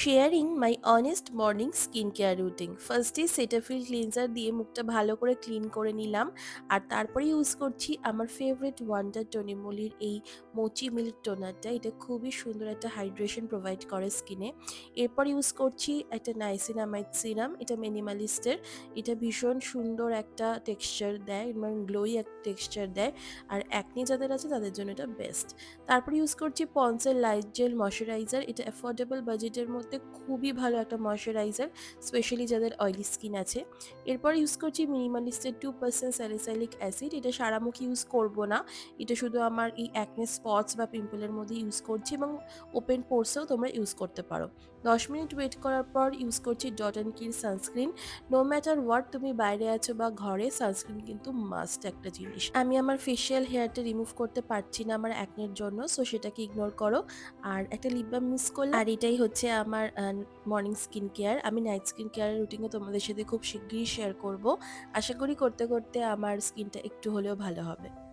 Sharing my honest morning skin care routine. ফার্স্টে Cetaphil cleanser দিয়ে মুখটা ভালো করে ক্লিন করে নিলাম। আর তারপরে ইউজ করছি আমার ফেভারিট ওয়ান্ডার টনিমোলির এই মোচি মিল্ক টোনারটা। এটা খুবই সুন্দর একটা হাইড্রেশন প্রোভাইড করে স্কিনে। এরপর ইউজ করছি একটা নাইসিনামাইড সিরাম, এটা মিনিমালিস্টের। এটা ভীষণ সুন্দর একটা টেক্সচার দেয় এবং গ্লোই একটা টেক্সচার দেয়। আর অ্যাকনি যাদের আছে তাদের জন্য এটা বেস্ট। তারপর ইউজ করছি পন্সের লাইট জেল ময়শ্চারাইজার। এটা অ্যাফোর্ডেবল বাজেটের মধ্যে খুবই ভালো একটা ময়শ্চারাইজার, স্পেশালি যাদের অয়েলি স্কিন আছে। এরপর ইউজ করছি মিনিমালিস্টের 2% স্যালিসাইলিক অ্যাসিড। এটা সারামুখী ইউজ করব না, এটা শুধু আমার এই অ্যাকনে স্পটস বা পিম্পলের মধ্যে ইউজ করছি, এবং ওপেন পোর্সেও তোমরা ইউজ করতে পারো। 10 মিনিট ওয়েট করার পর ইউজ করছি dot and key sunscreen. No matter what, তুমি বাইরে আছো বা ঘরে, সানস্ক্রিন কিন্তু মাস্ট একটা জিনিস। আমি আমার ফেশিয়াল হেয়ারটা রিমুভ করতে পারছি না আমার অ্যাকনের জন্য, সো সেটাকে ইগনোর করো। আর একটা লিপ বাম মিস করলাম। আর এটাই হচ্ছে আমার মর্নিং স্কিন কেয়ার। আমি নাইট স্কিন কেয়ারের রুটিনও তোমাদের সাথে খুব শিগগিরই শেয়ার করব। আশা করি করতে করতে আমার স্কিনটা একটু হলেও ভালো হবে।